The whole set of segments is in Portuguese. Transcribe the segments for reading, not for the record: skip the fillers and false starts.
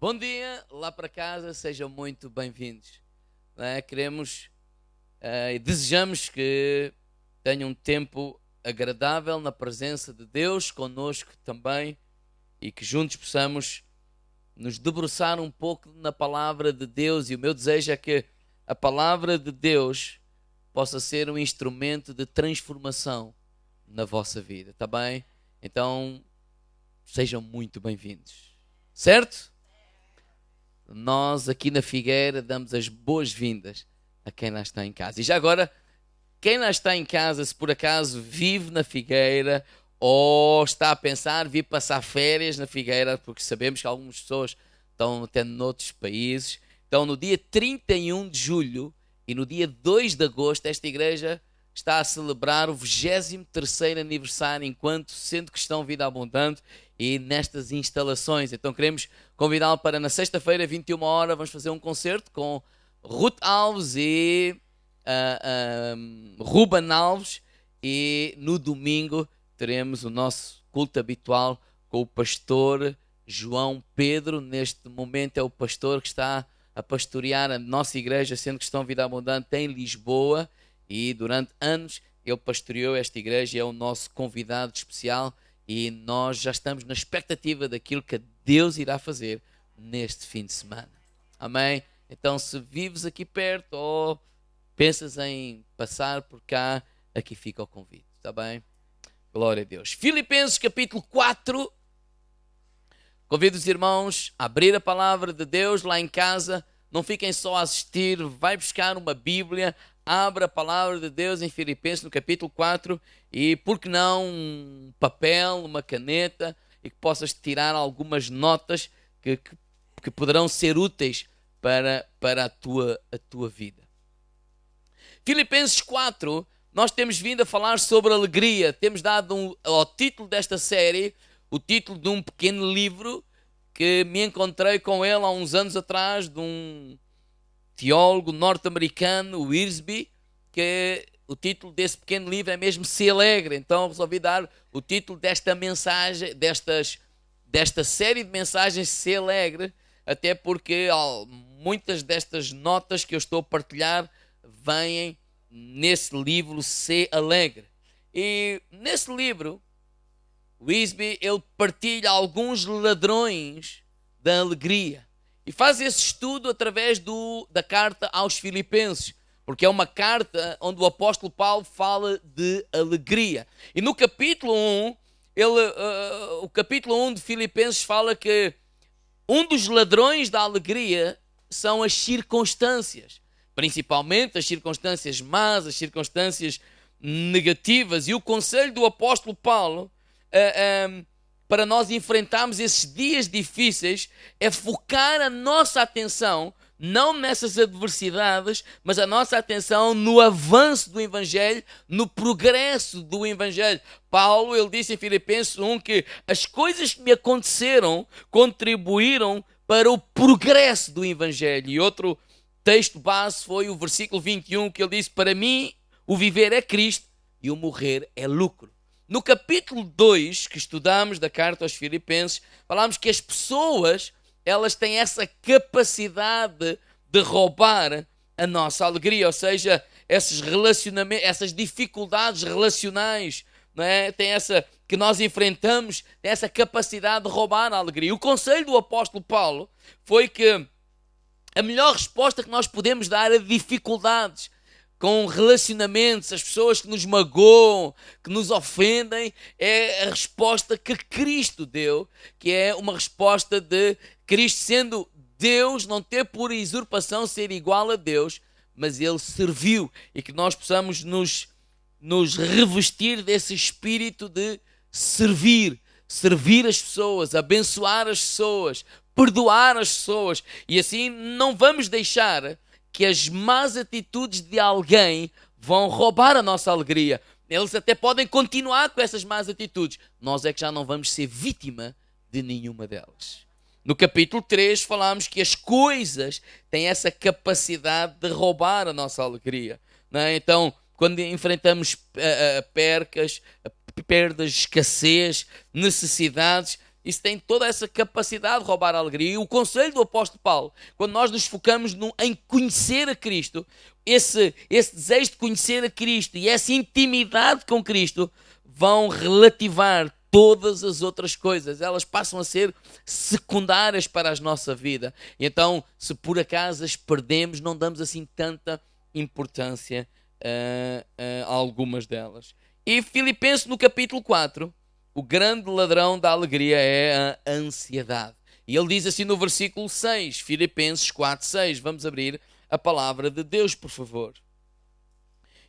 Bom dia, lá para casa, sejam muito bem-vindos. Queremos e desejamos que tenham um tempo agradável na presença de Deus, connosco também, e que juntos possamos nos debruçar um pouco na palavra de Deus. E o meu desejo é que a palavra de Deus possa ser um instrumento de transformação na vossa vida, tá bem? Então, sejam muito bem-vindos, certo? Nós aqui na Figueira damos as boas-vindas a quem lá está em casa. E já agora, quem lá está em casa, se por acaso vive na Figueira ou está a pensar vir passar férias na Figueira, porque sabemos que algumas pessoas estão até noutros países. Então, no dia 31 de julho e no dia 2 de agosto, esta igreja está a celebrar o 23º aniversário enquanto Centro Cristão Vida Abundante e nestas instalações. Então queremos convidá-lo para na sexta-feira, 21 horas, vamos fazer um concerto com Ruth Alves e Ruben Alves, e no domingo teremos o nosso culto habitual com o pastor João Pedro. Neste momento é o pastor que está a pastorear a nossa igreja Centro Cristão Vida Abundante em Lisboa, e durante anos ele pastoreou esta igreja e é o nosso convidado especial, e nós já estamos na expectativa daquilo que Deus irá fazer neste fim de semana. Amém? Então, se vives aqui perto ou pensas em passar por cá, aqui fica o convite, está bem? Glória a Deus. Filipenses capítulo 4. Convido os irmãos a abrir a palavra de Deus lá em casa. Não fiquem só a assistir, vai buscar uma Bíblia, abra a palavra de Deus em Filipenses no capítulo 4 e, por que não, um papel, uma caneta, e que possas tirar algumas notas que poderão ser úteis para a tua vida. Filipenses 4, nós temos vindo a falar sobre alegria. Temos dado ao título desta série o título de um pequeno livro que me encontrei com ele há uns anos atrás, de um teólogo norte-americano, o Wiersbe, que o título desse pequeno livro é mesmo Se Alegre. Então resolvi dar o título desta mensagem, desta série de mensagens, Se Alegre, até porque muitas destas notas que eu estou a partilhar vêm nesse livro Se Alegre. E nesse livro, o Wiersbe, ele partilha alguns ladrões da alegria. E faz esse estudo através da carta aos Filipenses, porque é uma carta onde o apóstolo Paulo fala de alegria. E no capítulo 1, o capítulo 1 de Filipenses fala que um dos ladrões da alegria são as circunstâncias, principalmente as circunstâncias más, as circunstâncias negativas. E o conselho do apóstolo Paulo para nós enfrentarmos esses dias difíceis é focar a nossa atenção não nessas adversidades, mas a nossa atenção no avanço do Evangelho, no progresso do Evangelho. Paulo, ele disse em Filipenses 1 que as coisas que me aconteceram contribuíram para o progresso do Evangelho. E outro texto base foi o versículo 21, que ele disse: para mim o viver é Cristo e o morrer é lucro. No capítulo 2 que estudamos da carta aos Filipenses, falámos que as pessoas, elas têm essa capacidade de roubar a nossa alegria, ou seja, esses relacionamentos, essas dificuldades relacionais, não é? Que nós enfrentamos, tem essa capacidade de roubar a alegria. O conselho do apóstolo Paulo foi que a melhor resposta que nós podemos dar a dificuldades com relacionamentos, as pessoas que nos magoam, que nos ofendem, é a resposta que Cristo deu, que é uma resposta de Cristo sendo Deus, não ter por usurpação ser igual a Deus, mas Ele serviu, e que nós possamos nos revestir desse espírito de servir as pessoas, abençoar as pessoas, perdoar as pessoas, e assim não vamos deixar que as más atitudes de alguém vão roubar a nossa alegria. Eles até podem continuar com essas más atitudes. Nós é que já não vamos ser vítima de nenhuma delas. No capítulo 3 falámos que as coisas têm essa capacidade de roubar a nossa alegria, não é? Então, quando enfrentamos perdas, escassez, necessidades, Isso tem toda essa capacidade de roubar a alegria. E o conselho do apóstolo Paulo, quando nós nos focamos em conhecer a Cristo, esse desejo de conhecer a Cristo e essa intimidade com Cristo vão relativar todas as outras coisas. Elas passam a ser secundárias para a nossa vida. E então, se por acaso as perdemos, não damos assim tanta importância a algumas delas. E Filipenses no capítulo 4, o grande ladrão da alegria é a ansiedade. E ele diz assim no versículo 6, Filipenses 4, 6. Vamos abrir a palavra de Deus, por favor.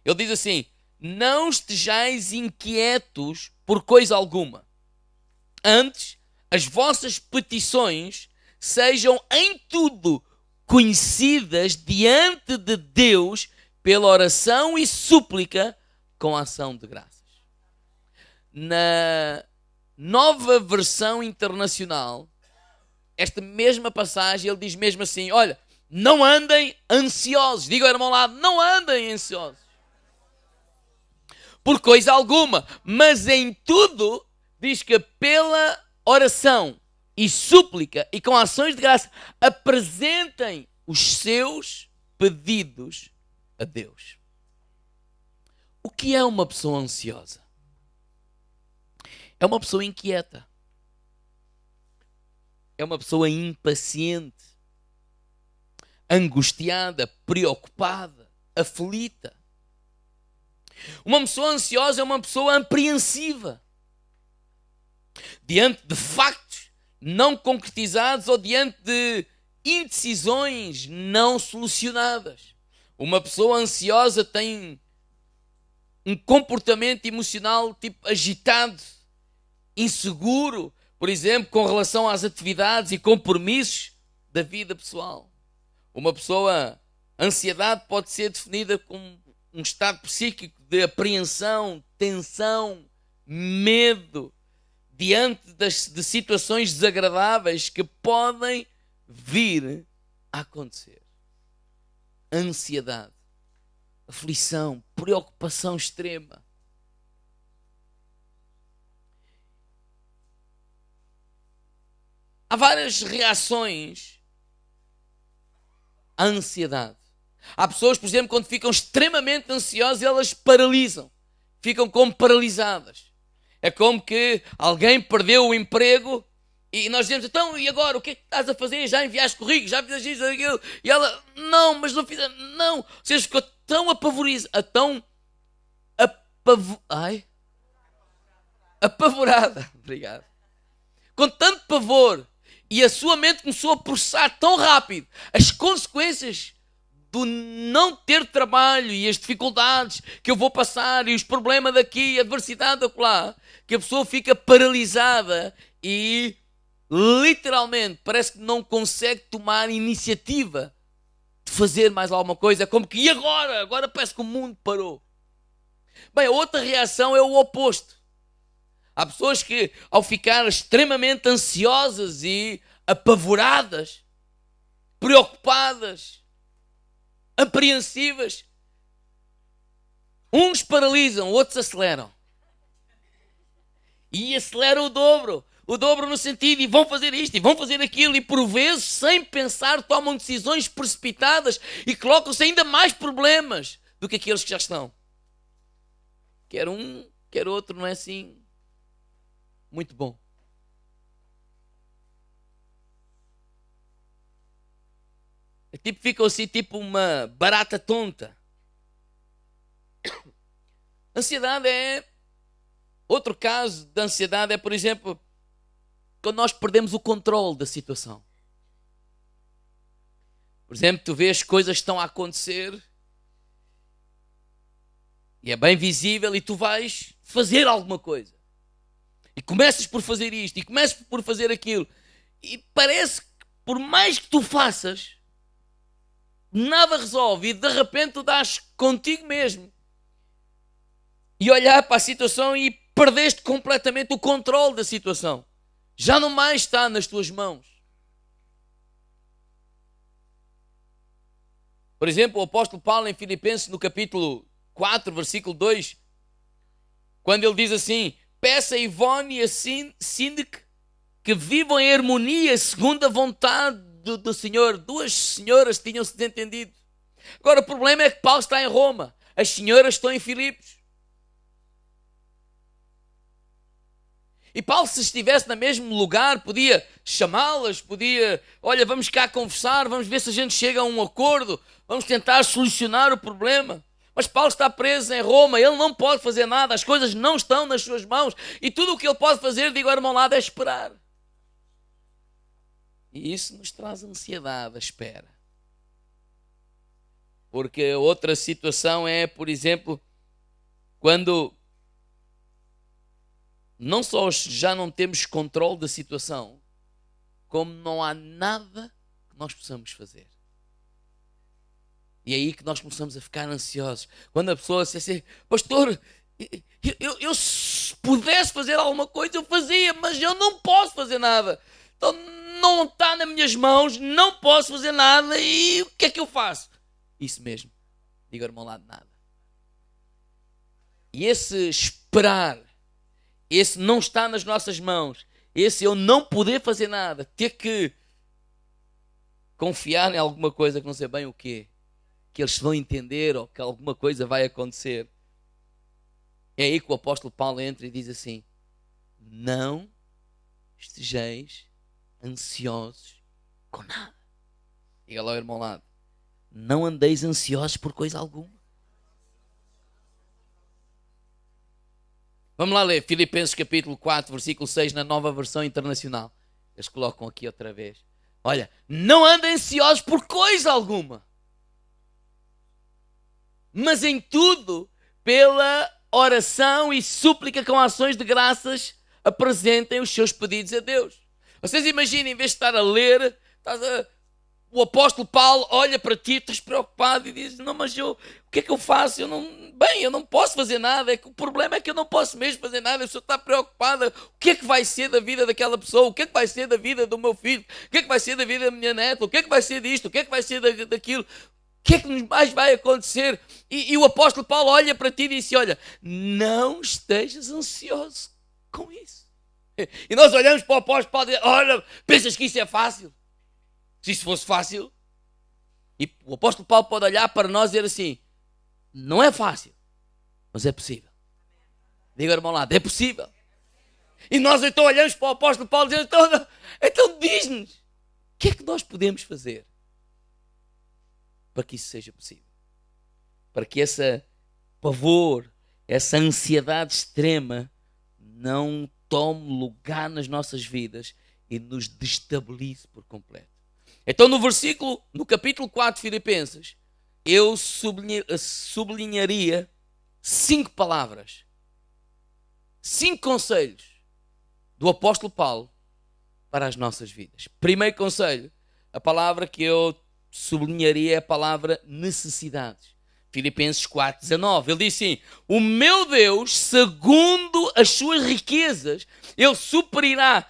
Ele diz assim: não estejais inquietos por coisa alguma. Antes, as vossas petições sejam em tudo conhecidas diante de Deus pela oração e súplica com ação de graças. Na nova versão internacional, esta mesma passagem, ele diz mesmo assim: olha, não andem ansiosos. Diga ao irmão lá, não andem ansiosos por coisa alguma, mas em tudo, diz que pela oração e súplica e com ações de graça, apresentem os seus pedidos a Deus. O que é uma pessoa ansiosa? É uma pessoa inquieta. É uma pessoa impaciente, angustiada, preocupada, aflita. Uma pessoa ansiosa é uma pessoa apreensiva diante de factos não concretizados ou diante de indecisões não solucionadas. Uma pessoa ansiosa tem um comportamento emocional tipo agitado, inseguro, por exemplo, com relação às atividades e compromissos da vida pessoal. Uma pessoa, ansiedade pode ser definida como um estado psíquico de apreensão, tensão, medo, diante de situações desagradáveis que podem vir a acontecer. Ansiedade, aflição, preocupação extrema. Há várias reações à ansiedade. Há pessoas, por exemplo, quando ficam extremamente ansiosas, elas paralisam. Ficam como paralisadas. É como que alguém perdeu o emprego e nós dizemos: então, e agora? O que é que estás a fazer? Já enviaste currículos? Já fizeste isso, aquilo? E ela: não, mas não fiz. Não. Ou seja, ficou tão apavorada, tão apavorada. Obrigado. Com tanto pavor. E a sua mente começou a processar tão rápido as consequências do não ter trabalho e as dificuldades que eu vou passar e os problemas daqui, a adversidade da lá, que a pessoa fica paralisada e literalmente parece que não consegue tomar iniciativa de fazer mais alguma coisa. É como que, e agora? Agora parece que o mundo parou. Bem, a outra reação é o oposto. Há pessoas que, ao ficar extremamente ansiosas e apavoradas, preocupadas, apreensivas, uns paralisam, outros aceleram. E aceleram o dobro no sentido, e vão fazer isto, e vão fazer aquilo, e por vezes, sem pensar, tomam decisões precipitadas e colocam-se ainda mais problemas do que aqueles que já estão. Quer um, quer outro, não é assim muito bom. É tipo, ficam assim, tipo uma barata tonta. Ansiedade é... Outro caso de ansiedade é, por exemplo, quando nós perdemos o controle da situação. Por exemplo, tu vês coisas que estão a acontecer e é bem visível e tu vais fazer alguma coisa. E começas por fazer isto e começas por fazer aquilo. E parece que por mais que tu faças, nada resolve e de repente tu dás contigo mesmo e olhar para a situação e perdeste completamente o controle da situação. Já não mais está nas tuas mãos. Por exemplo, o apóstolo Paulo em Filipenses no capítulo 4, versículo 2, quando ele diz assim: peça a Ivone e a Síndic que vivam em harmonia segundo a vontade do Senhor. Duas senhoras tinham-se desentendido. Agora o problema é que Paulo está em Roma, as senhoras estão em Filipos. E Paulo, se estivesse no mesmo lugar, podia chamá-las, podia, olha, vamos cá conversar, vamos ver se a gente chega a um acordo, vamos tentar solucionar o problema. Mas Paulo está preso em Roma, ele não pode fazer nada, as coisas não estão nas suas mãos, e tudo o que ele pode fazer, digo ao irmão lado, é esperar. E isso nos traz ansiedade, a espera. Porque outra situação é, por exemplo, quando não só já não temos controle da situação, como não há nada que nós possamos fazer. E é aí que nós começamos a ficar ansiosos. Quando a pessoa diz assim, pastor, eu se pudesse fazer alguma coisa, eu fazia, mas eu não posso fazer nada. Então não está nas minhas mãos, não posso fazer nada, e o que é que eu faço? Isso mesmo. Diga ao irmão lá de nada. E esse esperar, esse não está nas nossas mãos, esse eu não poder fazer nada, ter que confiar em alguma coisa que não sei bem o quê, que eles vão entender ou que alguma coisa vai acontecer. É aí que o apóstolo Paulo entra e diz assim, não estejais ansiosos com nada. Diga lá ao irmão lado, não andeis ansiosos por coisa alguma. Vamos lá ler Filipenses capítulo 4, versículo 6, na Nova Versão Internacional. Eles colocam aqui outra vez. Olha, não andem ansiosos por coisa alguma, mas em tudo, pela oração e súplica com ações de graças, apresentem os seus pedidos a Deus. Vocês imaginem, em vez de estar a ler, o apóstolo Paulo olha para ti, estás preocupado e diz, não, mas o que é que eu faço? Eu não posso fazer nada. O problema é que eu não posso mesmo fazer nada. A pessoa está preocupada. O que é que vai ser da vida daquela pessoa? O que é que vai ser da vida do meu filho? O que é que vai ser da vida da minha neta? O que é que vai ser disto? O que é que vai ser daquilo? O que é que mais vai acontecer? E o apóstolo Paulo olha para ti e diz, olha, não estejas ansioso com isso. E nós olhamos para o apóstolo Paulo e diz, olha, pensas que isso é fácil? Se isso fosse fácil, e o apóstolo Paulo pode olhar para nós e dizer assim, não é fácil, mas é possível. Diga ao irmão lado, é possível. E nós então olhamos para o apóstolo Paulo e dizemos, então diz-nos, o que é que nós podemos fazer para que isso seja possível? Para que esse pavor, essa ansiedade extrema não tome lugar nas nossas vidas e nos destabilize por completo. Então no capítulo 4 de Filipenses, eu sublinharia 5 palavras, 5 conselhos do apóstolo Paulo para as nossas vidas. Primeiro conselho, a palavra que eu sublinharia é a palavra necessidades. Filipenses 4:19, ele diz assim, o meu Deus, segundo as suas riquezas, ele suprirá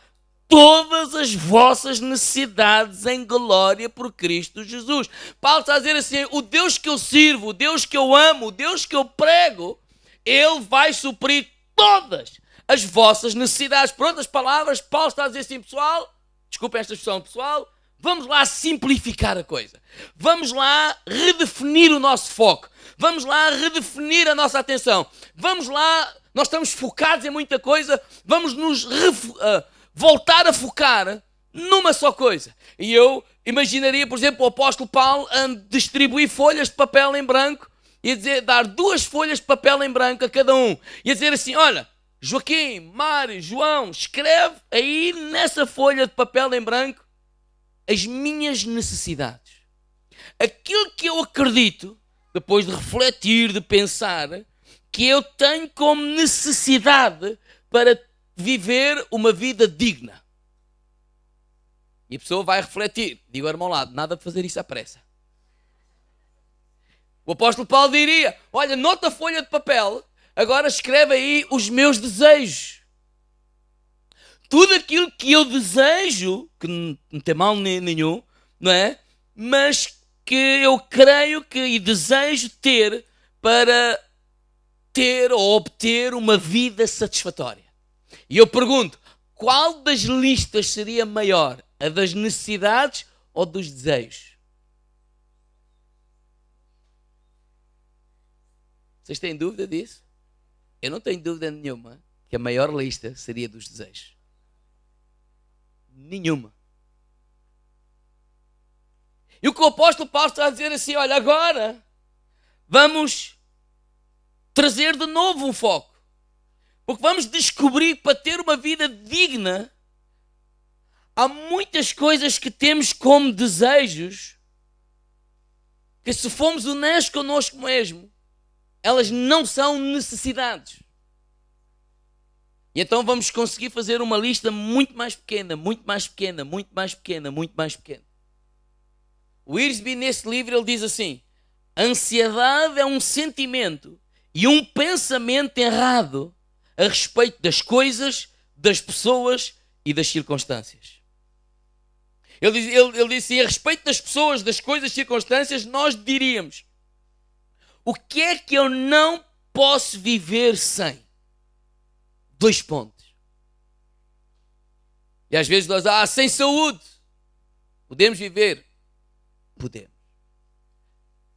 todas as vossas necessidades em glória por Cristo Jesus. Paulo está a dizer assim, o Deus que eu sirvo, o Deus que eu amo, o Deus que eu prego, ele vai suprir todas as vossas necessidades. Por outras palavras, Paulo está a dizer assim, pessoal, desculpem esta expressão pessoal, vamos lá simplificar a coisa. Vamos lá redefinir o nosso foco. Vamos lá redefinir a nossa atenção. Vamos lá, nós estamos focados em muita coisa, vamos nos voltar a focar numa só coisa. E eu imaginaria, por exemplo, o apóstolo Paulo a distribuir folhas de papel em branco e a dizer, dar 2 folhas de papel em branco a cada um. E a dizer assim, olha, Joaquim, Mário, João, escreve aí nessa folha de papel em branco as minhas necessidades. Aquilo que eu acredito, depois de refletir, de pensar, que eu tenho como necessidade para viver uma vida digna. E a pessoa vai refletir. Digo ao irmão ao lado, nada de fazer isso à pressa. O apóstolo Paulo diria, olha, nota a folha de papel, agora escreve aí os meus desejos. Tudo aquilo que eu desejo, que não tem mal nenhum, não é? Mas que eu creio que e desejo ter para ter ou obter uma vida satisfatória. E eu pergunto, qual das listas seria maior? A das necessidades ou dos desejos? Vocês têm dúvida disso? Eu não tenho dúvida nenhuma que a maior lista seria dos desejos. Nenhuma. E o que o apóstolo Paulo está a dizer assim, olha, agora vamos trazer de novo um foco. Porque vamos descobrir que para ter uma vida digna, há muitas coisas que temos como desejos, que se formos honestos connosco mesmo, elas não são necessidades. E então vamos conseguir fazer uma lista muito mais pequena, muito mais pequena, muito mais pequena, muito mais pequena. O Wiersbe, nesse livro, ele diz assim: ansiedade é um sentimento e um pensamento errado a respeito das coisas, das pessoas e das circunstâncias. Ele diz assim, a respeito das pessoas, das coisas, circunstâncias, nós diríamos: o que é que eu não posso viver sem? 2 pontos. E às vezes nós, sem saúde, podemos viver? Podemos.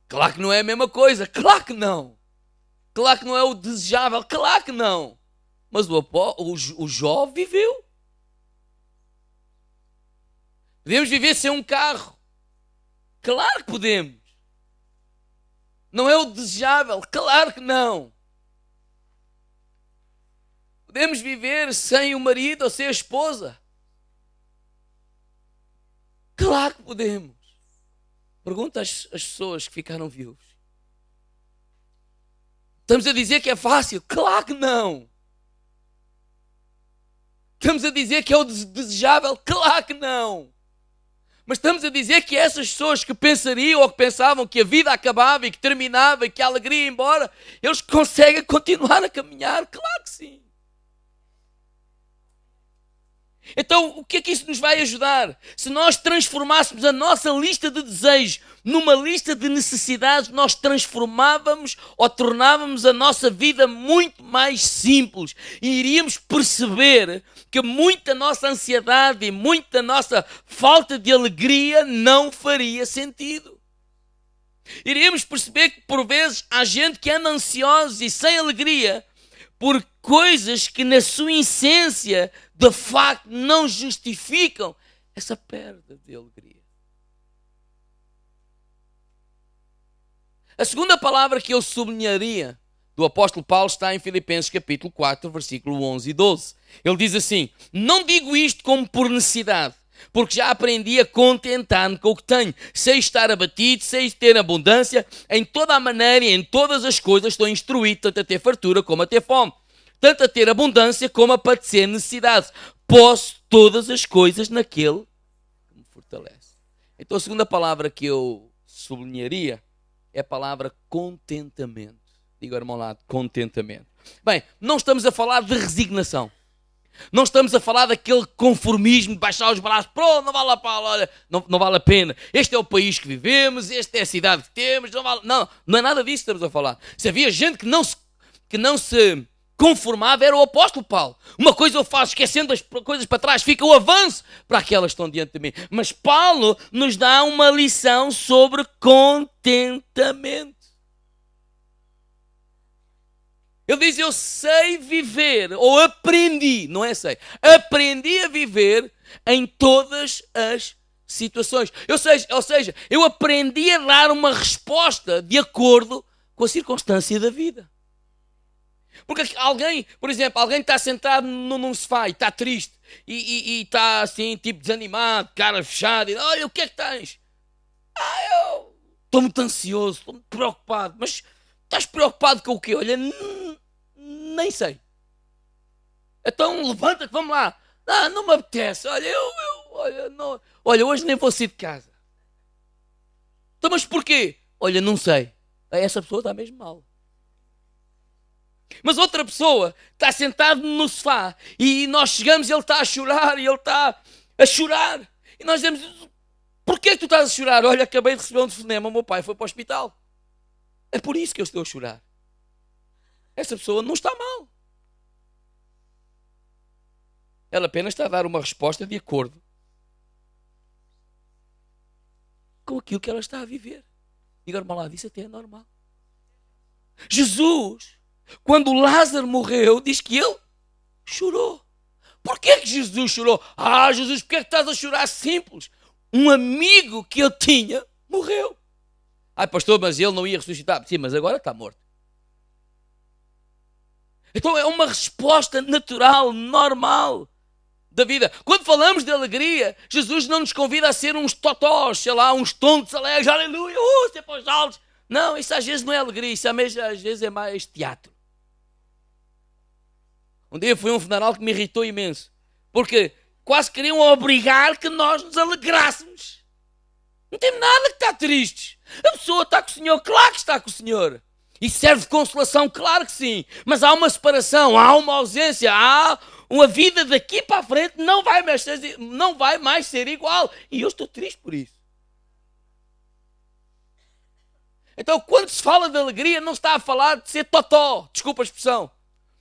Claro que não é a mesma coisa, claro que não. Claro que não é o desejável, claro que não. Mas o Jó viveu. Podemos viver sem um carro? Claro que podemos. Não é o desejável? Claro que não. Podemos viver sem o marido ou sem a esposa? Claro que podemos. Pergunta às pessoas que ficaram viúvas. Estamos a dizer que é fácil? Claro que não. Estamos a dizer que é o desejável? Claro que não. Mas estamos a dizer que essas pessoas que pensariam ou que pensavam que a vida acabava e que terminava e que a alegria ia embora, eles conseguem continuar a caminhar? Claro que sim. Então, o que é que isso nos vai ajudar? Se nós transformássemos a nossa lista de desejos numa lista de necessidades, nós transformávamos ou tornávamos a nossa vida muito mais simples e iríamos perceber que muita nossa ansiedade e muita nossa falta de alegria não faria sentido. Iríamos perceber que por vezes há gente que anda ansiosa e sem alegria por coisas que na sua essência de facto não justificam essa perda de alegria. A segunda palavra que eu sublinharia do apóstolo Paulo está em Filipenses capítulo 4, versículo 11 e 12. Ele diz assim: não digo isto como por necessidade, porque já aprendi a contentar-me com o que tenho. Sei estar abatido, sei ter abundância, em toda a maneira e em todas as coisas estou instruído, tanto a ter fartura como a ter fome, tanto a ter abundância como a padecer necessidade. Posso todas as coisas naquele que me fortalece. Então a segunda palavra que eu sublinharia é a palavra contentamento. Diga ao irmão lá, contentamento. Bem, não estamos a falar de resignação. Não estamos a falar daquele conformismo de baixar os braços. Pronto, não vale a pena, olha, não vale a pena. Este é o país que vivemos, esta é a cidade que temos. Não é nada disso que estamos a falar. Se havia gente que não se conformava, era o apóstolo Paulo. Uma coisa eu faço, esquecendo as coisas para trás, fica o avanço para aquelas que estão diante de mim. Mas Paulo nos dá uma lição sobre contentamento. Ele diz: eu sei viver, ou aprendi, não é sei, aprendi a viver em todas as situações. Ou seja, eu aprendi a dar uma resposta de acordo com a circunstância da vida. Porque alguém, por exemplo, alguém está sentado num sofá e está triste e está assim, tipo desanimado, cara fechada, e olha, o que é que tens? Eu estou muito ansioso, estou muito preocupado. Mas estás preocupado com o quê? Olha, nem sei. Então levanta-te, vamos lá. Não me apetece. Olha, hoje nem vou sair de casa. Então, mas porquê? Olha, não sei. Essa pessoa está mesmo mal. Mas outra pessoa está sentado no sofá e nós chegamos e ele está a chorar e ele está a chorar. E nós dizemos: porquê que tu estás a chorar? Olha, acabei de receber um telefonema, o meu pai foi para o hospital. É por isso que eu estou a chorar. Essa pessoa não está mal. Ela apenas está a dar uma resposta de acordo com aquilo que ela está a viver. Diga, irmão, lá, isso até é normal. Jesus, quando Lázaro morreu, diz que ele chorou. Porquê que Jesus chorou? Jesus, porquê que estás a chorar? Simples. Um amigo que eu tinha morreu. Pastor, mas ele não ia ressuscitar. Sim, mas agora está morto. Então é uma resposta natural, normal da vida. Quando falamos de alegria, Jesus não nos convida a ser uns totós, sei lá, uns tontos alegres, aleluia, sempre aos altos. Não, isso às vezes não é alegria, isso às vezes é mais teatro. Um dia fui a um funeral que me irritou imenso, porque quase queriam obrigar que nós nos alegrássemos. Não tem nada que estar tristes. A pessoa está com o Senhor, claro que está com o Senhor. E serve de consolação, claro que sim. Mas há uma separação, há uma ausência, há uma vida daqui para a frente, não vai mais ser igual. E eu estou triste por isso. Então, quando se fala de alegria, não está a falar de ser totó, desculpa a expressão.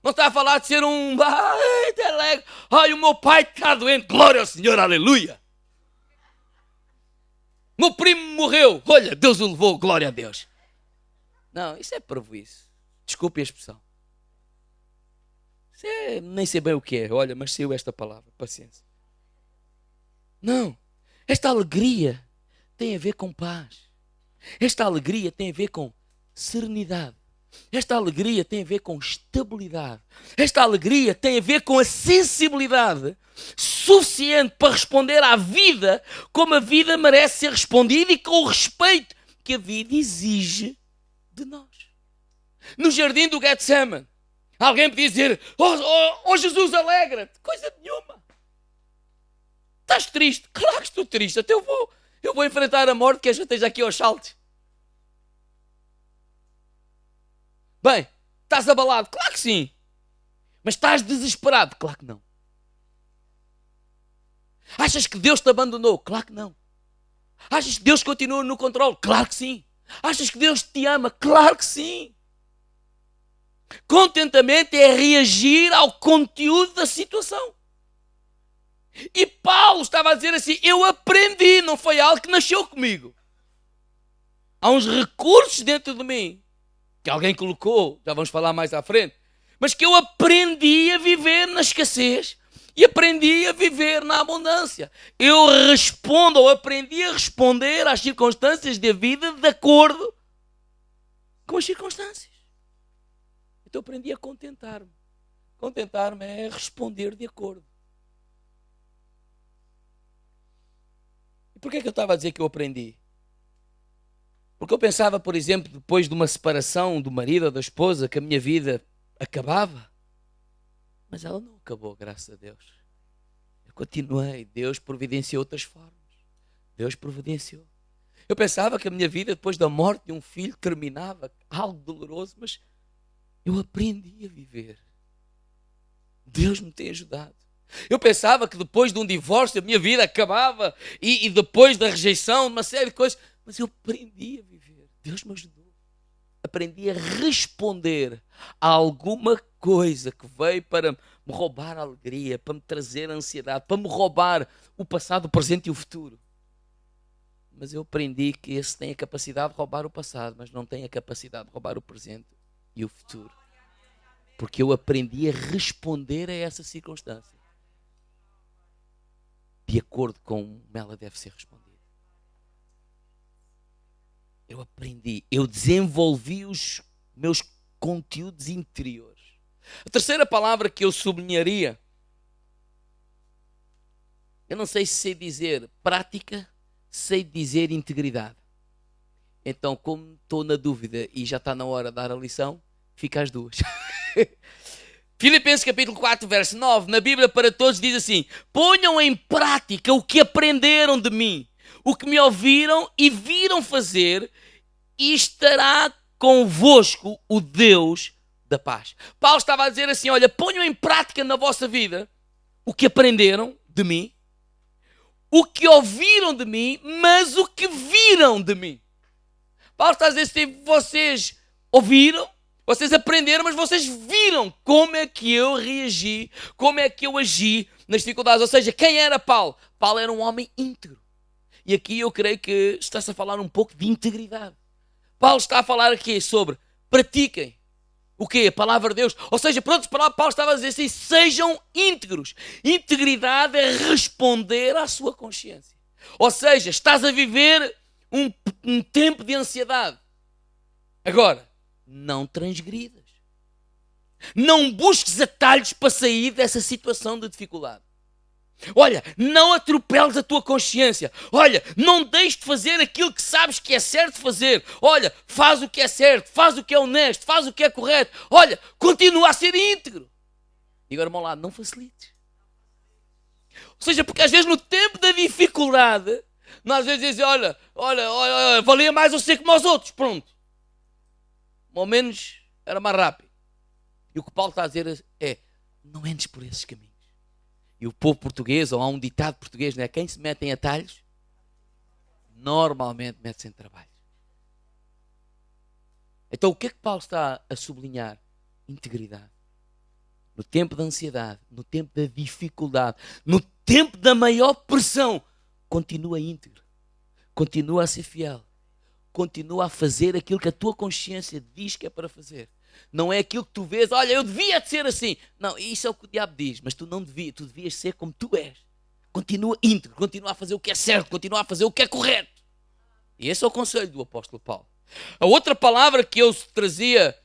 Não está a falar de ser um... alegre. O meu pai está doente, glória ao Senhor, aleluia. Meu primo morreu, olha, Deus o levou, glória a Deus. Não, isso é parvoíce. Desculpe a expressão. Nem sei bem o que é, olha, mas saiu esta palavra, paciência. Não, esta alegria tem a ver com paz. Esta alegria tem a ver com serenidade. Esta alegria tem a ver com estabilidade. Esta alegria tem a ver com a sensibilidade suficiente para responder à vida como a vida merece ser respondida e com o respeito que a vida exige de nós. No jardim do Getsemane, alguém podia dizer, Jesus, alegra-te. Coisa nenhuma. Estás triste? Claro que estou triste. Até eu vou enfrentar a morte que já esteja aqui aos saltos. Bem, estás abalado? Claro que sim. Mas estás desesperado? Claro que não. Achas que Deus te abandonou? Claro que não. Achas que Deus continua no controle? Claro que sim. Achas que Deus te ama? Claro que sim. Contentamento é reagir ao conteúdo da situação. E Paulo estava a dizer assim, eu aprendi, não foi algo que nasceu comigo. Há uns recursos dentro de mim que alguém colocou, já vamos falar mais à frente, mas que eu aprendi a viver na escassez e aprendi a viver na abundância. Eu respondo, ou aprendi a responder às circunstâncias da vida de acordo com as circunstâncias. Então eu aprendi a contentar-me. Contentar-me é responder de acordo. E porquê que eu estava a dizer que eu aprendi? Porque eu pensava, por exemplo, depois de uma separação do marido ou da esposa, que a minha vida acabava. Mas ela não acabou, graças a Deus. Eu continuei. Deus providenciou outras formas. Deus providenciou. Eu pensava que a minha vida, depois da morte de um filho, terminava algo doloroso, mas eu aprendi a viver. Deus me tem ajudado. Eu pensava que depois de um divórcio a minha vida acabava e depois da rejeição, uma série de coisas, mas eu aprendi a viver. Deus me ajudou. Aprendi a responder a alguma coisa que veio para me roubar a alegria, para me trazer a ansiedade, para me roubar o passado, o presente e o futuro. Mas eu aprendi que esse tem a capacidade de roubar o passado, mas não tem a capacidade de roubar o presente e o futuro. Porque eu aprendi a responder a essa circunstância de acordo com como ela deve ser respondida. Eu aprendi, eu desenvolvi os meus conteúdos interiores. A terceira palavra que eu sublinharia, eu não sei se sei dizer prática, sei dizer integridade. Então, como estou na dúvida e já está na hora de dar a lição, fica as duas. Filipenses capítulo 4, verso 9, na Bíblia para todos diz assim: ponham em prática o que aprenderam de mim, o que me ouviram e viram fazer, e estará convosco o Deus da paz. Paulo estava a dizer assim, olha, ponham em prática na vossa vida o que aprenderam de mim, o que ouviram de mim, mas o que viram de mim. Paulo está a dizer assim, vocês ouviram, vocês aprenderam, mas vocês viram como é que eu reagi, como é que eu agi, nas dificuldades. Ou seja, quem era Paulo? Paulo era um homem íntegro. E aqui eu creio que está-se a falar um pouco de integridade. Paulo está a falar aqui sobre pratiquem o quê? A palavra de Deus. Ou seja, por outras palavras, Paulo estava a dizer assim, sejam íntegros. Integridade é responder à sua consciência. Ou seja, estás a viver um tempo de ansiedade. Agora, não transgridas. Não busques atalhos para sair dessa situação de dificuldade. Olha, não atropeles a tua consciência. Olha, não deixes de fazer aquilo que sabes que é certo fazer. Olha, faz o que é certo, faz o que é honesto, faz o que é correto. Olha, continua a ser íntegro. E agora, irmão lado, não facilites. Ou seja, porque às vezes no tempo da dificuldade, nós às vezes dizemos, olha, valia mais eu ser como os outros, pronto. Ao menos era mais rápido. E o que Paulo está a dizer é, não entres por esses caminhos. E o povo português, ou há um ditado português, não é? Quem se mete em atalhos, normalmente mete-se em trabalho. Então o que é que Paulo está a sublinhar? Integridade. No tempo da ansiedade, no tempo da dificuldade, no tempo da maior pressão, continua íntegro. Continua a ser fiel. Continua a fazer aquilo que a tua consciência diz que é para fazer. Não é aquilo que tu vês, olha, eu devia de ser assim. Não, isso é o que o diabo diz, mas tu não devias, tu devias ser como tu és. Continua íntegro, continua a fazer o que é certo, continua a fazer o que é correto. E esse é o conselho do apóstolo Paulo. A outra palavra que eu trazia,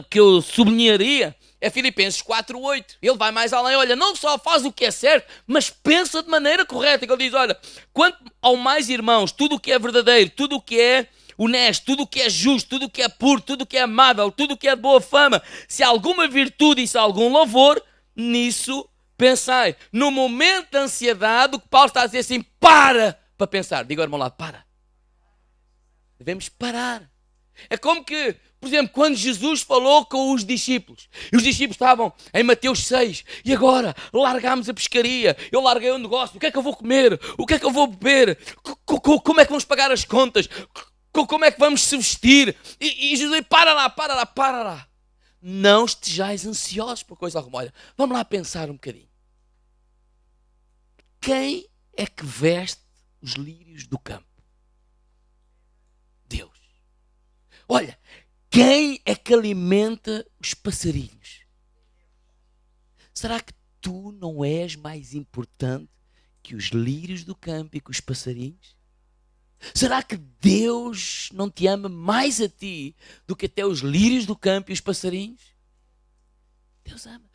que eu sublinharia, é Filipenses 4:8. Ele vai mais além, olha, não só faz o que é certo, mas pensa de maneira correta. Ele diz, olha, quanto ao mais irmãos, tudo o que é verdadeiro, tudo o que é honesto, tudo o que é justo, tudo o que é puro, tudo o que é amável, tudo o que é de boa fama, se há alguma virtude e se há algum louvor, nisso pensai. No momento da ansiedade, o que Paulo está a dizer assim, para pensar. Diga ao irmão lá, para. Devemos parar. É como que, por exemplo, quando Jesus falou com os discípulos, e os discípulos estavam em Mateus 6, e agora largámos a pescaria, eu larguei o negócio, o que é que eu vou comer? O que é que eu vou beber? Como é que vamos pagar as contas? Como é que vamos se vestir? E Jesus diz, para lá. Não estejais ansiosos por coisa alguma. Olha, vamos lá pensar um bocadinho. Quem é que veste os lírios do campo? Deus. Olha, quem é que alimenta os passarinhos? Será que tu não és mais importante que os lírios do campo e que os passarinhos? Será que Deus não te ama mais a ti do que até os lírios do campo e os passarinhos? Deus ama.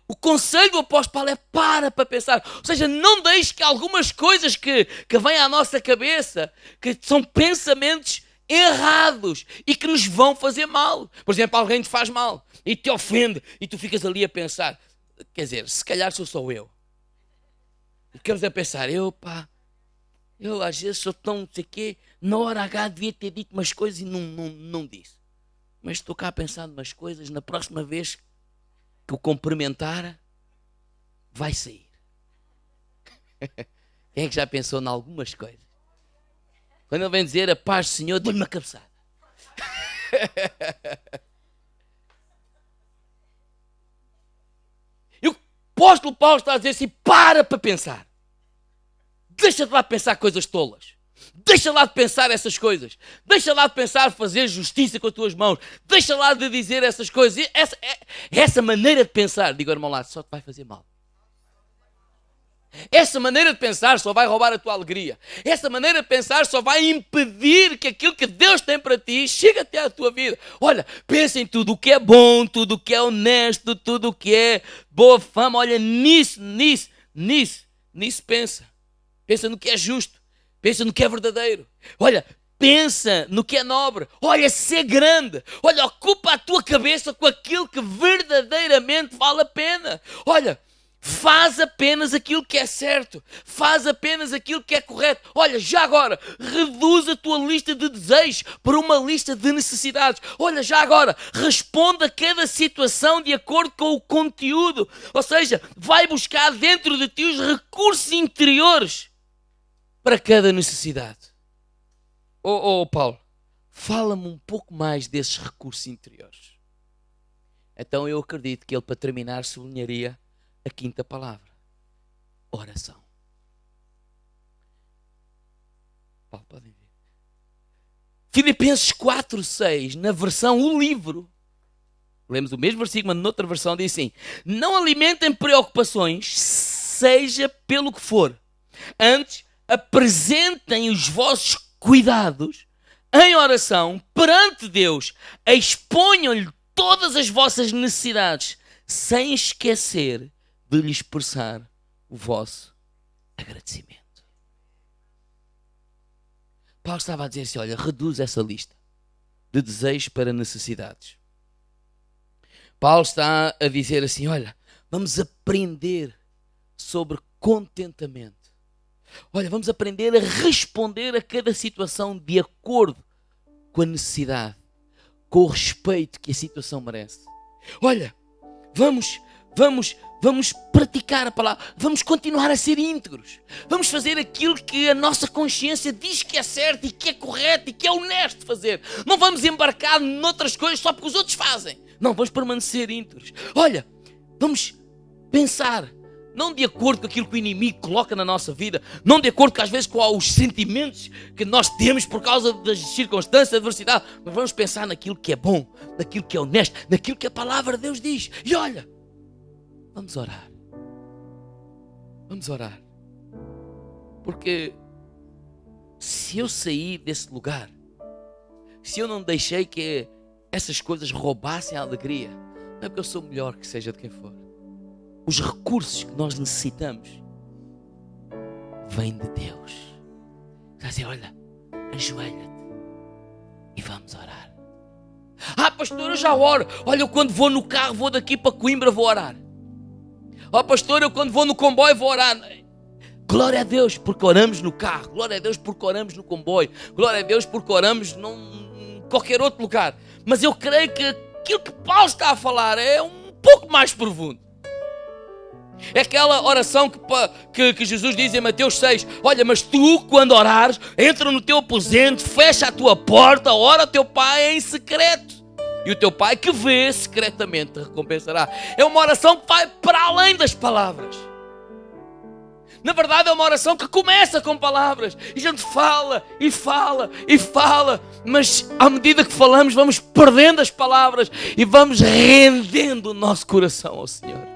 O conselho do apóstolo Paulo é para pensar. Ou seja, não deixe que algumas coisas que vêm à nossa cabeça, que são pensamentos errados e que nos vão fazer mal. Por exemplo, alguém te faz mal e te ofende e tu ficas ali a pensar, quer dizer, se calhar sou eu. E ficamos a pensar, eu às vezes sou tão não sei o quê, na hora H devia ter dito umas coisas e não disse. Mas estou cá a pensar em umas coisas, na próxima vez que o cumprimentar, vai sair. Quem é que já pensou em algumas coisas? Quando ele vem dizer a paz do Senhor, dê-lhe uma cabeçada. E o apóstolo Paulo está a dizer assim, para pensar. Deixa de lá de pensar coisas tolas. Deixa lá de pensar essas coisas. Deixa lá de pensar fazer justiça com as tuas mãos. Deixa lá de dizer essas coisas. Essa maneira de pensar, digo ao irmão lá, só te vai fazer mal. Essa maneira de pensar só vai roubar a tua alegria. Essa maneira de pensar só vai impedir que aquilo que Deus tem para ti chegue até à tua vida. Olha, pensa em tudo o que é bom, tudo o que é honesto, tudo o que é boa fama. Olha, nisso pensa. Pensa no que é justo. Pensa no que é verdadeiro. Olha, pensa no que é nobre. Olha, ser grande. Olha, ocupa a tua cabeça com aquilo que verdadeiramente vale a pena. Olha, faz apenas aquilo que é certo. Faz apenas aquilo que é correto. Olha, já agora, reduz a tua lista de desejos para uma lista de necessidades. Olha, já agora, responde a cada situação de acordo com o conteúdo. Ou seja, vai buscar dentro de ti os recursos interiores para cada necessidade. Paulo, fala-me um pouco mais desses recursos interiores. Então eu acredito que ele, para terminar, sublinharia a quinta palavra. oração. Paulo, podem ver. Filipenses 4:6, na versão O Livro, lemos o mesmo versículo, mas noutra versão diz assim: não alimentem preocupações, seja pelo que for. Antes, apresentem os vossos cuidados em oração perante Deus. Exponham-lhe todas as vossas necessidades, sem esquecer de lhe expressar o vosso agradecimento. Paulo estava a dizer assim, olha, reduz essa lista de desejos para necessidades. Paulo está a dizer assim, olha, vamos aprender sobre contentamento. Olha, vamos aprender a responder a cada situação de acordo com a necessidade, com o respeito que a situação merece. Olha, vamos praticar a palavra, vamos continuar a ser íntegros, vamos fazer aquilo que a nossa consciência diz que é certo e que é correto e que é honesto fazer. Não vamos embarcar noutras coisas só porque os outros fazem. Não, vamos permanecer íntegros. Olha, vamos pensar não de acordo com aquilo que o inimigo coloca na nossa vida, não de acordo com, às vezes, com os sentimentos que nós temos por causa das circunstâncias, da adversidade, mas vamos pensar naquilo que é bom, naquilo que é honesto, naquilo que a palavra de Deus diz. E olha, vamos orar. Vamos orar. Porque se eu sair desse lugar, se eu não deixei que essas coisas roubassem a alegria, não é porque eu sou melhor que seja de quem for. Os recursos que nós necessitamos vêm de Deus. Está a dizer, olha, ajoelha-te e vamos orar. Ah, pastor, eu já oro. Olha, eu quando vou no carro, vou daqui para Coimbra, vou orar. Ah, pastor, eu quando vou no comboio, vou orar. Glória a Deus porque oramos no carro. Glória a Deus porque oramos no comboio. Glória a Deus porque oramos em qualquer outro lugar. Mas eu creio que aquilo que Paulo está a falar é um pouco mais profundo. É aquela oração que Jesus diz em Mateus 6. Olha, mas tu quando orares, entra no teu aposento, fecha a tua porta, ora ao teu Pai em secreto. E o teu Pai que vê secretamente te recompensará. É uma oração que vai para além das palavras. Na verdade é uma oração que começa com palavras. E a gente fala e fala e fala. Mas à medida que falamos vamos perdendo as palavras e vamos rendendo o nosso coração ao Senhor.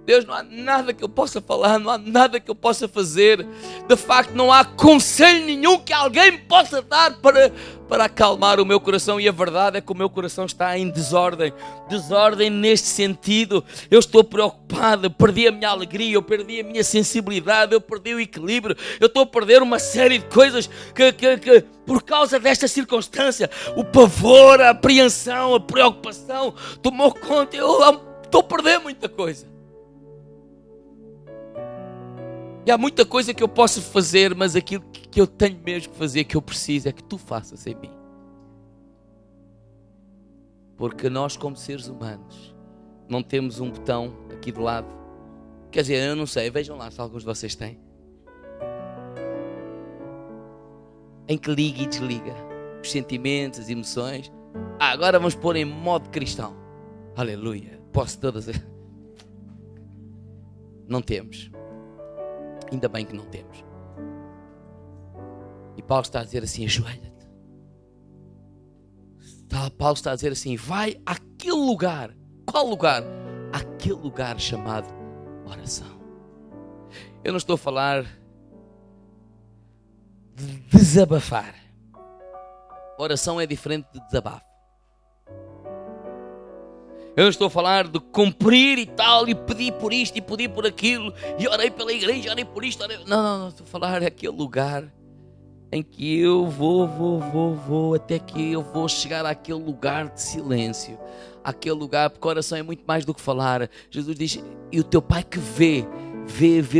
Deus, não há nada que eu possa falar, não há nada que eu possa fazer. De facto, não há conselho nenhum que alguém me possa dar para acalmar o meu coração. E a verdade é que o meu coração está em desordem. Desordem neste sentido. Eu estou preocupado, eu perdi a minha alegria, eu perdi a minha sensibilidade, eu perdi o equilíbrio. Eu estou a perder uma série de coisas que por causa desta circunstância, o pavor, a apreensão, a preocupação tomou conta. Eu estou a perder muita coisa. E há muita coisa que eu posso fazer, mas aquilo que eu tenho mesmo que fazer, que eu preciso, é que tu faças em mim. Porque nós, como seres humanos, não temos um botão aqui do lado. Quer dizer, eu não sei, vejam lá se alguns de vocês têm. Em que liga e desliga os sentimentos, as emoções. Agora vamos pôr em modo cristão. Aleluia. Posso todas. Não temos. Ainda bem que não temos. E Paulo está a dizer assim, ajoelha-te. Paulo está a dizer assim, vai àquele lugar. Qual lugar? Aquele lugar chamado oração. Eu não estou a falar de desabafar. Oração é diferente de desabafo. Eu não estou a falar de cumprir e tal, e pedir por isto, e pedir por aquilo, e orei pela igreja, orei por isto, orei... Não, estou a falar daquele lugar em que eu vou, até que eu vou chegar àquele lugar de silêncio, àquele lugar, porque a oração é muito mais do que falar. Jesus diz, e o teu Pai que vê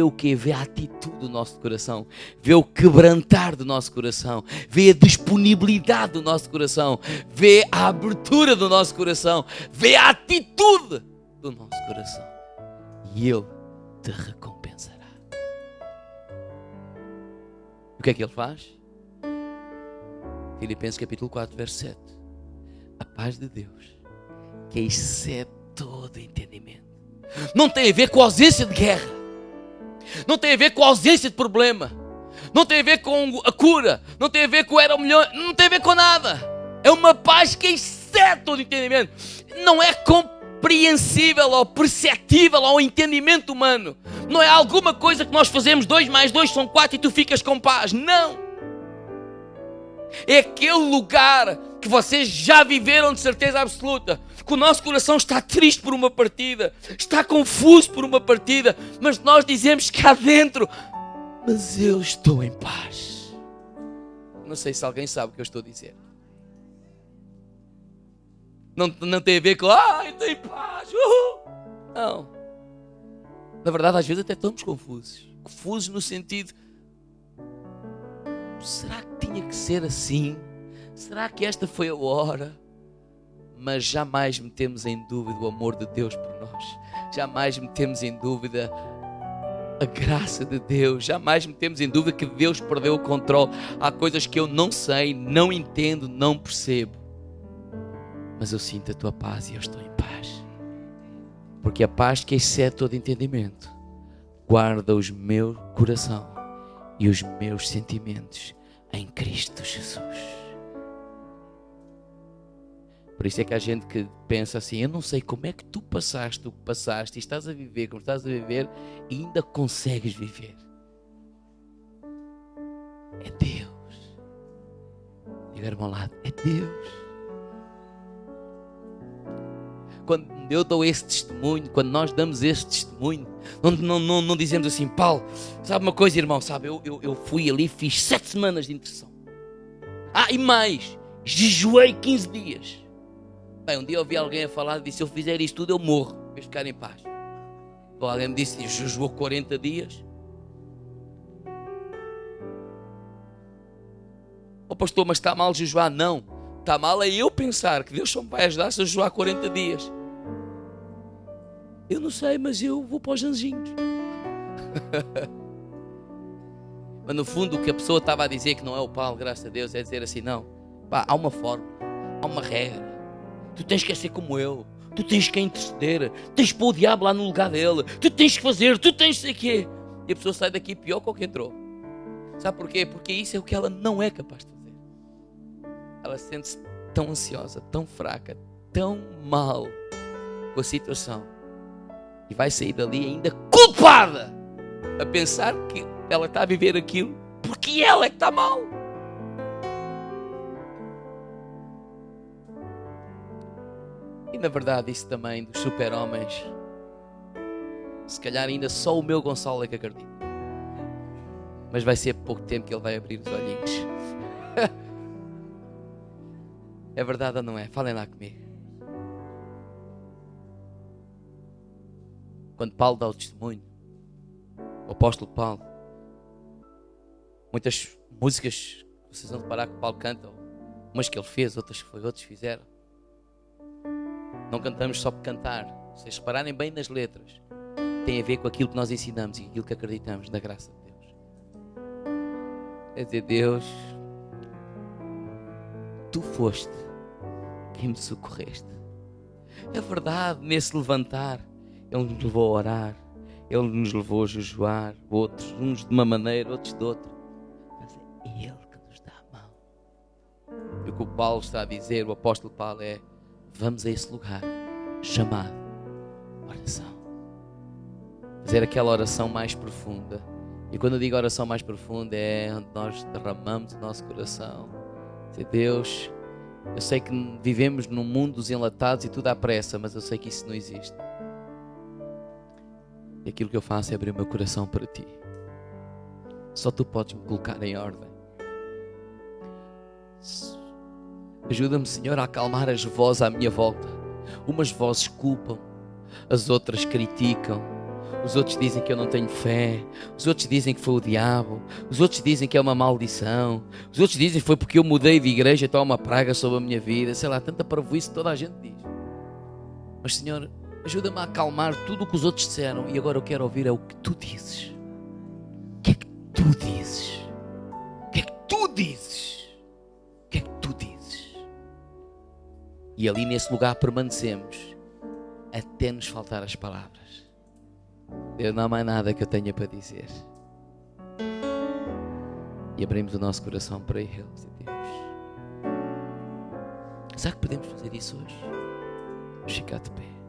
o quê? Vê a atitude do nosso coração, vê o quebrantar do nosso coração, vê a disponibilidade do nosso coração, vê a abertura do nosso coração, vê a atitude do nosso coração. E Ele te recompensará. O que é que Ele faz? Filipenses capítulo 4, verso 7. A paz de Deus, que excede todo entendimento, não tem a ver com a ausência de guerra, não tem a ver com a ausência de problema, não tem a ver com a cura, não tem a ver com o era o melhor, não tem a ver com nada. É uma paz que excede todo entendimento. Não é compreensível ou perceptível ao entendimento humano. Não é alguma coisa que nós fazemos, 2 mais 2 são 4 e tu ficas com paz. Não. É aquele lugar que vocês já viveram de certeza absoluta, que o nosso coração está triste por uma partida, está confuso por uma partida, mas nós dizemos cá dentro, mas eu estou em paz. Não sei se alguém sabe o que eu estou a dizer. Não tem a ver com, eu estou em paz. Não. Na verdade, às vezes até estamos confusos. Confusos no sentido, será que tinha que ser assim? Será que esta foi a hora? Mas jamais metemos em dúvida o amor de Deus por nós. Jamais metemos em dúvida a graça de Deus. Jamais metemos em dúvida que Deus perdeu o controle. Há coisas que eu não sei, não entendo, não percebo. Mas eu sinto a tua paz e eu estou em paz. Porque a paz que excede todo entendimento guarda os meu coração e os meus sentimentos em Cristo Jesus. Por isso é que há gente que pensa assim, eu não sei como é que tu passaste o que passaste e estás a viver como estás a viver e ainda consegues viver. É Deus. Diga ao meu lado, é Deus. Quando eu dou esse testemunho, quando nós damos esse testemunho, não dizemos assim, Paulo, sabe uma coisa, irmão, sabe, eu fui ali, fiz 7 semanas de intercessão. E mais, jejuei 15 dias. Bem, um dia eu ouvi alguém a falar e disse, se eu fizer isto tudo eu morro, para ficar em paz. Bom, alguém me disse, jejuou 40 dias. Pastor, mas está mal jejuar? Não, está mal é eu pensar que Deus só me vai ajudar se eu jejuar 40 dias. Eu não sei, mas eu vou para os anjinhos. Mas no fundo o que a pessoa estava a dizer, que não é o Paulo, graças a Deus, é dizer assim, não, há uma forma, há uma regra. Tu tens que ser como eu, tu tens que interceder, tens que pôr o diabo lá no lugar dele, tu tens que fazer, tu tens que sei o quê. E a pessoa sai daqui pior que o que entrou. Sabe porquê? Porque isso é o que ela não é capaz de fazer. Ela sente-se tão ansiosa, tão fraca, tão mal com a situação. E vai sair dali ainda culpada, a pensar que ela está a viver aquilo porque ela é que está mal. E na verdade isso também dos super-homens, se calhar ainda só o meu Gonçalo é que acredita. Mas vai ser pouco tempo que ele vai abrir os olhinhos. É verdade ou não é? Falem lá comigo. Quando Paulo dá o testemunho, o apóstolo Paulo, muitas músicas, vocês vão reparar que Paulo canta, umas que ele fez, outras que outros fizeram. Não cantamos só por cantar. Se vocês repararem bem nas letras, tem a ver com aquilo que nós ensinamos e aquilo que acreditamos na graça de Deus. É dizer, Deus, tu foste quem me socorreste. É verdade, nesse levantar, Ele nos levou a orar, Ele nos levou a jejuar, outros, uns de uma maneira, outros de outra. Mas é Ele que nos dá a mão. E o que o Paulo está a dizer, o apóstolo Paulo, é: vamos a esse lugar chamado oração. Fazer aquela oração mais profunda. E quando eu digo oração mais profunda, é onde nós derramamos o nosso coração. Dizer, Deus, eu sei que vivemos num mundo dos enlatados e tudo à pressa, mas eu sei que isso não existe. E aquilo que eu faço é abrir o meu coração para Ti. Só Tu podes me colocar em ordem. Ajuda-me, Senhor, a acalmar as vozes à minha volta. Umas vozes culpam, as outras criticam, os outros dizem que eu não tenho fé, os outros dizem que foi o diabo, os outros dizem que é uma maldição, os outros dizem que foi porque eu mudei de igreja, então há uma praga sobre a minha vida. Sei lá, tanta parvoíce que toda a gente diz. Mas, Senhor, ajuda-me a acalmar tudo o que os outros disseram e agora eu quero ouvir é o que Tu dizes. O que é que Tu dizes? O que é que Tu dizes? O que é que Tu dizes? E ali nesse lugar permanecemos até nos faltar as palavras. Deus, não há mais nada que eu tenha para dizer. E abrimos o nosso coração para Ele. Deus, será que podemos fazer isso hoje? Vamos ficar de pé.